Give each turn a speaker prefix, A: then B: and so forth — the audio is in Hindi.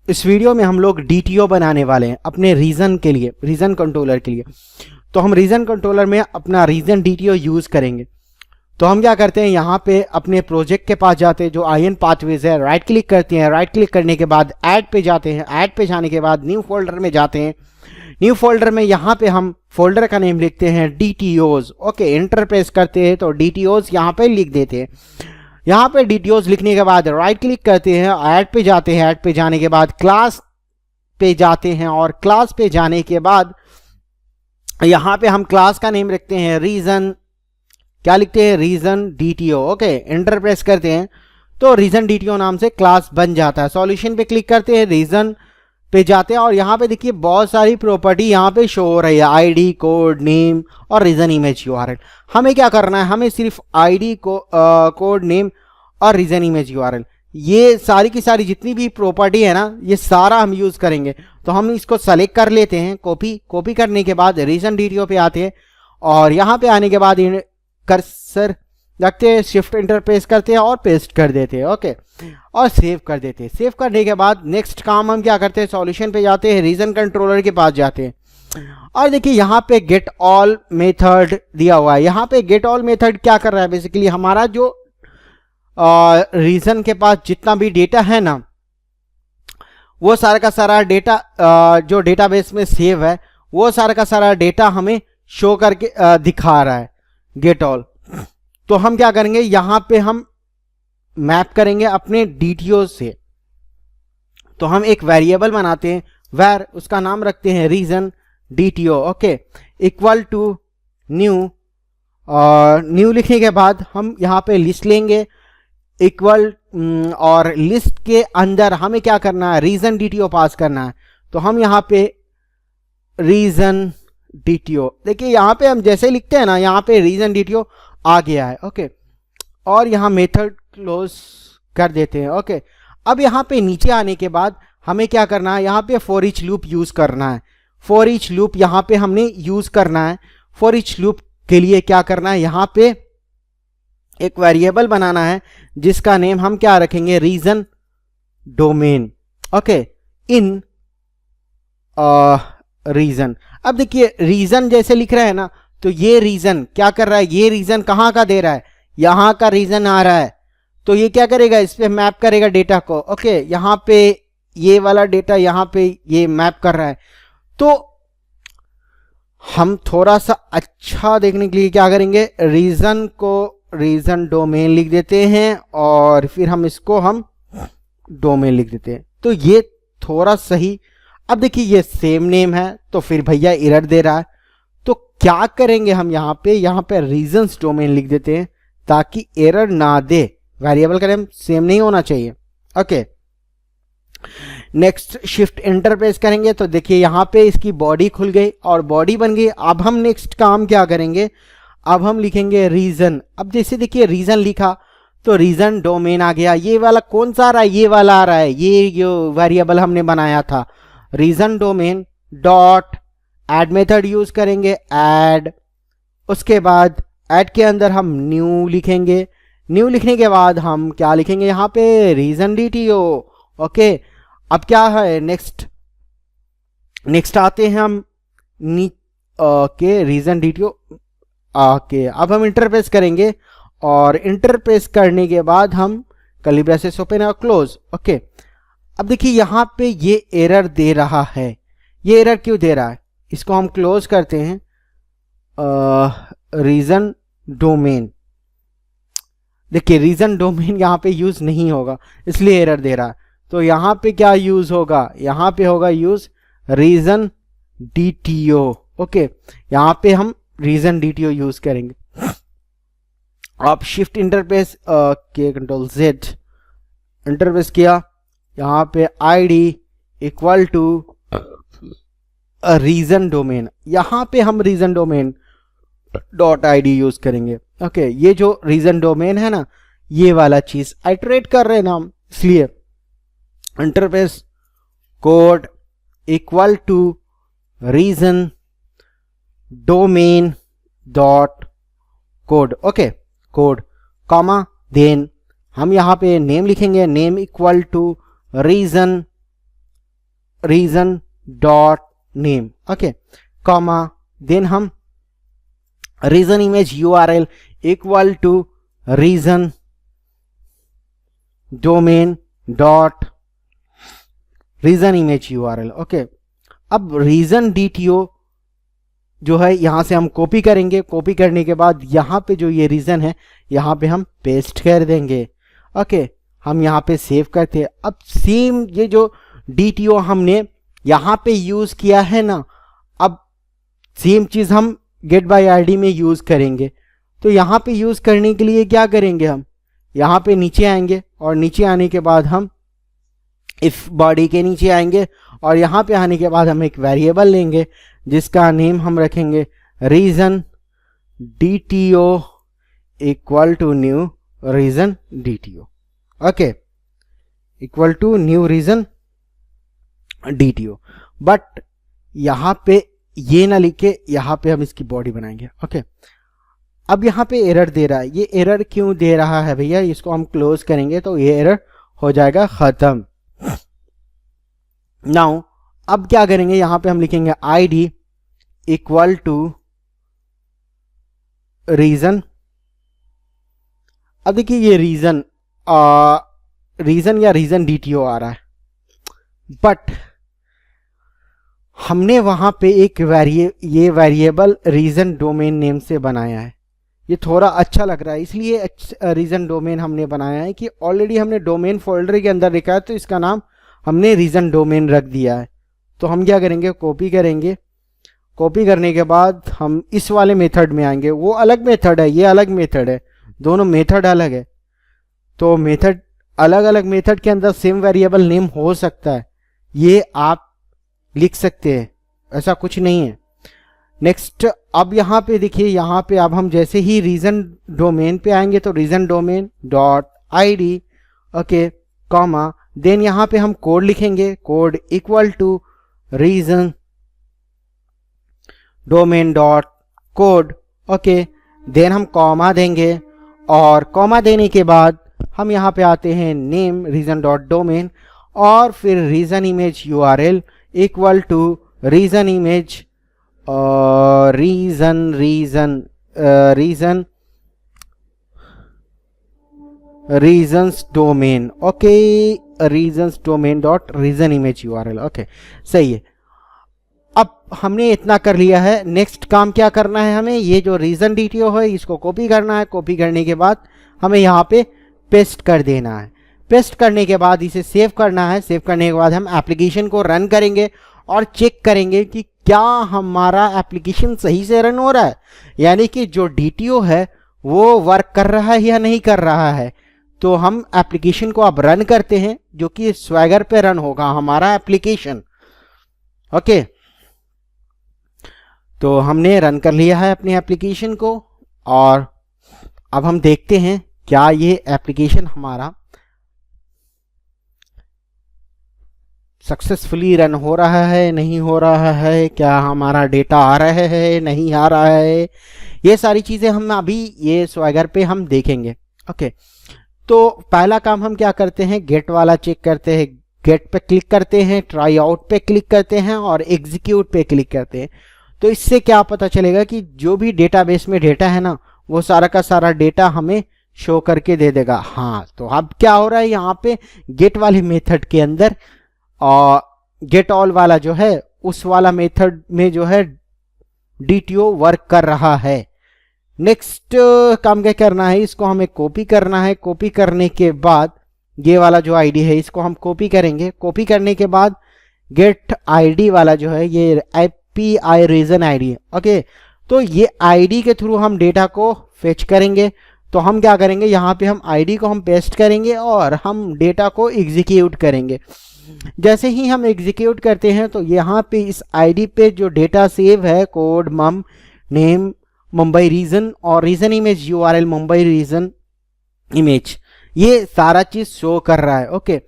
A: इस वीडियो में हम लोग DTO बनाने वाले हैं अपने रीजन के लिए, रीजन कंट्रोलर के लिए। तो हम रीजन कंट्रोलर में अपना रीजन DTO यूज करेंगे। तो हम क्या करते हैं, यहाँ पे अपने प्रोजेक्ट के पास जाते हैं, जो IN पाथवेज है, राइट क्लिक करते हैं। राइट क्लिक करने के बाद ऐड पे जाते हैं। ऐड पे जाने के बाद न्यू फोल्डर में जाते हैं। न्यू फोल्डर में यहाँ पे हम फोल्डर का नेम लिखते हैं DTOs। ओके, एंटर प्रेस करते हैं तो DTOs यहाँ पे लिख देते हैं। यहाँ पे DTOs लिखने के बाद राइट क्लिक करते हैं, ऐड पे जाते हैं। ऐड पे जाने के बाद क्लास पे जाते हैं और क्लास पे जाने के बाद यहाँ पे हम क्लास का नेम रखते हैं रीजन, क्या लिखते हैं, region DTO। Okay, enter press करते हैं तो रीजन DTO नाम से क्लास बन जाता है। सॉल्यूशन पे क्लिक करते हैं, रीजन पे जाते हैं और यहाँ पे देखिए बहुत सारी प्रॉपर्टी यहाँ पे शो हो रही है, ID, कोड, नेम और रीजन इमेज URL। हमें क्या करना है, हमें सिर्फ ID, कोड, नेम और रीजन इमेज URL, ये सारी की सारी जितनी भी प्रॉपर्टी है ना, ये सारा हम यूज करेंगे। तो हम इसको सेलेक्ट कर लेते हैं, कॉपी करने के बाद रीजन DTO पे आते हैं और यहाँ पे आने के बाद कर्सर रखते हैं, शिफ्ट एंटर प्रेस करते हैं और पेस्ट कर देते हैं। ओके, और सेव कर देते हैं। सेव करने के बाद नेक्स्ट काम हम क्या करते हैं, सॉल्यूशन पे जाते हैं, रीजन कंट्रोलर के पास जाते हैं और देखिए यहाँ पे गेट ऑल मेथड दिया हुआ है। यहाँ पे गेट ऑल मेथड क्या कर रहा है, बेसिकली हमारा जो रीजन के पास जितना भी डेटा है ना, वो सारा का सारा डेटा जो डेटाबेस में सेव है, वो सारा का सारा डेटा हमें शो करके दिखा रहा है गेट ऑल। तो हम क्या करेंगे, यहां पे हम मैप करेंगे अपने DTO से। तो हम एक वेरिएबल बनाते हैं, वेर, उसका नाम रखते हैं region DTO। Okay, equal to new, और न्यू लिखने के बाद हम यहाँ पे लिस्ट लेंगे इक्वल, और लिस्ट के अंदर हमें क्या करना है, रीजन DTO पास करना है। तो हम यहाँ पे रीजन DTO, देखिए यहाँ पे हम जैसे लिखते हैं ना, यहाँ पे रीजन DTO आ गया है। ओके, और यहाँ मेथड क्लोज कर देते हैं। ओके, अब यहाँ पे नीचे आने के बाद हमें क्या करना है, यहाँ पे फॉर ईच लूप यूज करना है। फॉर ईच लूप यहाँ पे हमने यूज करना है। फॉर ईच लूप के लिए क्या करना है, यहाँ पे एक वेरिएबल बनाना है जिसका नेम हम क्या रखेंगे, रीजन डोमेन। ओके, इन रीजन। अब देखिए रीजन जैसे लिख रहा है ना, तो ये रीजन क्या कर रहा है, ये रीजन कहाँ का दे रहा है, यहाँ का रीजन आ रहा है। तो ये क्या करेगा, इस पे मैप करेगा डेटा को। ओके, यहाँ पे ये वाला डेटा यहाँ पे ये मैप कर रहा है। तो हम थोड़ा सा अच्छा देखने के लिए क्या करेंगे, रीजन को रीजन डोमेन लिख देते हैं और फिर हम इसको हम डोमेन लिख देते हैं। तो ये थोड़ा सही। अब देखिए ये सेम नेम है तो फिर भैया एरर दे रहा है। तो क्या करेंगे हम, यहाँ पे रीजन्स डोमेन लिख देते हैं ताकि एरर ना दे। वेरिएबल का नेम सेम नहीं होना चाहिए। Okay, next shift enter press करेंगे तो देखिए यहाँ पे इसकी बॉडी खुल गई और बॉडी बन गई। अब हम नेक्स्ट काम क्या करेंगे, अब हम लिखेंगे रीजन। अब जैसे देखिए रीजन लिखा तो रीजन डोमेन आ गया। ये वाला कौन सा आ रहा है, ये वाला आ रहा है, ये जो वेरिएबल हमने बनाया था region domain dot add method use करेंगे, ऐड। उसके बाद ऐड के अंदर हम न्यू लिखेंगे। न्यू लिखने के बाद हम क्या लिखेंगे, यहाँ पे रीजन DTO। ओके, अब क्या है, नेक्स्ट आते हैं हम रीजन DTO। ओके, अब हम इंटर प्रेस करेंगे और इंटर प्रेस करने के बाद हम कर्ली ब्रेसेस ओपन और क्लोज। ओके, अब देखिए यहाँ पे ये एरर दे रहा है। ये एरर क्यों दे रहा है, इसको हम क्लोज करते हैं। रीजन डोमेन, देखिए रीजन डोमेन यहाँ पे यूज नहीं होगा इसलिए एरर दे रहा है। तो यहाँ पे क्या यूज होगा, यहाँ पे होगा यूज रीजन DTO। ओके, यहाँ पे हम रीजन DTO यूज करेंगे। आप शिफ्ट इंटरप्रेस के कंट्रोल Z इंटरप्रेस किया, यहाँ पे ID equal to region domain. यहाँ पे हम region domain dot ID use करेंगे। ओके, ये जो रीजन डोमेन है ना, ये वाला चीज आइटरेट कर रहे हैं ना हम, इसलिए enterprise code equal to region domain dot code. Okay, code comma then हम यहाँ पे नेम लिखेंगे, name equal to region region dot name, okay, comma, then हम region image URL equal to region domain dot region image URL, okay. अब रीजन डीटीओ जो है यहां से हम कॉपी करेंगे, कॉपी करने के बाद यहां पे जो ये रीजन है यहां पे हम पेस्ट कर देंगे, ओके। हम यहां पे सेव करते हैं। अब सेम ये जो डीटीओ हमने यहां पे यूज किया है ना, अब सेम चीज हम गेट बाय आईडी में यूज करेंगे। तो यहां पे यूज करने के लिए क्या करेंगे, हम यहां पे नीचे आएंगे और नीचे आने के बाद हम इफ बॉडी के नीचे आएंगे और यहां पे आने के बाद हम एक वेरिएबल लेंगे जिसका नेम हम रखेंगे region DTO equal to new region DTO, okay, equal to new region DTO. But यहां पे ये ना लिखे, यहां पे हम इसकी बॉडी बनाएंगे, ओके। अब यहां पे एरर दे रहा है, ये एरर क्यों दे रहा है भैया, इसको हम क्लोज करेंगे तो ये एरर हो जाएगा खत्म। नाउ अब क्या करेंगे, यहां पे हम लिखेंगे आईडी इक्वल टू रीजन। अब देखिए ये रीजन या रीजन डीटीओ आ रहा है, बट हमने वहां पे एक ये वेरिएबल रीजन डोमेन नेम से बनाया है। ये थोड़ा अच्छा लग रहा है, इसलिए रीजन डोमेन हमने बनाया है कि ऑलरेडी हमने डोमेन फोल्डर के अंदर लिखा है तो इसका नाम हमने रीजन डोमेन रख दिया है। तो हम क्या करेंगे, कॉपी करेंगे, कॉपी करने के बाद हम इस वाले मेथड में आएंगे। वो अलग मेथड है, ये अलग मेथड है, दोनों मेथड अलग है। तो मेथड अलग अलग मेथड के अंदर सेम वेरिएबल नेम हो सकता है, ये आप लिख सकते हैं, ऐसा कुछ नहीं है। नेक्स्ट अब यहाँ पे देखिए, यहाँ पे अब हम जैसे ही रीजन डोमेन पे आएंगे तो region domain dot ID, okay, comma, then यहाँ पे हम कोड लिखेंगे, code equal to region domain dot code, okay, then हम कॉमा देंगे और कॉमा देने के बाद हम यहाँ पे आते हैं नेम रीजन डॉट डोमेन और फिर region image URL equal to region image regions domain, okay, regions domain dot region image URL, okay, सही है। अब हमने इतना कर लिया है। नेक्स्ट काम क्या करना है, हमें ये जो रीजन डीटीओ है इसको कॉपी करना है। कॉपी करने के बाद हमें यहाँ पे पेस्ट कर देना है। पेस्ट करने के बाद इसे सेव करना है। सेव करने के बाद हम एप्लीकेशन को रन करेंगे और चेक करेंगे कि क्या हमारा एप्लीकेशन सही से रन हो रहा है, यानी कि जो डीटीओ है वो वर्क कर रहा है या नहीं कर रहा है। तो हम एप्लीकेशन को अब रन करते हैं, जो कि स्वैगर पे रन होगा हमारा एप्लीकेशन, ओके। तो हमने रन कर लिया है अपनी एप्लीकेशन को और अब हम देखते हैं क्या ये एप्लीकेशन हमारा सक्सेसफुली रन हो रहा है, नहीं हो रहा है, क्या हमारा डेटा आ रहा है, नहीं आ रहा है। ये सारी चीज़ें हम अभी ये स्वैगर पे हम देखेंगे, ओके। तो पहला काम हम क्या करते हैं, गेट वाला चेक करते हैं। गेट पे क्लिक करते हैं, ट्राई आउट पे क्लिक करते हैं और एग्जीक्यूट पे क्लिक करते हैं। तो इससे क्या पता चलेगा कि जो भी डेटाबेस में डेटा है ना, वो सारा का सारा डेटा हमें शो करके दे देगा। हाँ, तो अब क्या हो रहा है, यहाँ पे गेट वाले मेथड के अंदर और गेट ऑल वाला जो है उस वाला मेथड में जो है डीटीओ वर्क कर रहा है। नेक्स्ट काम क्या करना है, इसको हमें कॉपी करना है। कॉपी करने के बाद ये वाला जो आईडी है इसको हम कॉपी करेंगे। कॉपी करने के बाद गेट आईडी वाला जो है ये एपीआई रीजन आईडी, ओके। तो ये आईडी के थ्रू हम डेटा को फेच करेंगे। तो हम क्या करेंगे, यहाँ पे हम आईडी को हम पेस्ट करेंगे और हम डेटा को एग्जीक्यूट करेंगे। जैसे ही हम एग्जीक्यूट करते हैं तो यहाँ पे इस आईडी पे जो डेटा सेव है, कोड मम नेम मुंबई रीजन और region image URL Mumbai region image, ये सारा चीज शो कर रहा है, ओके।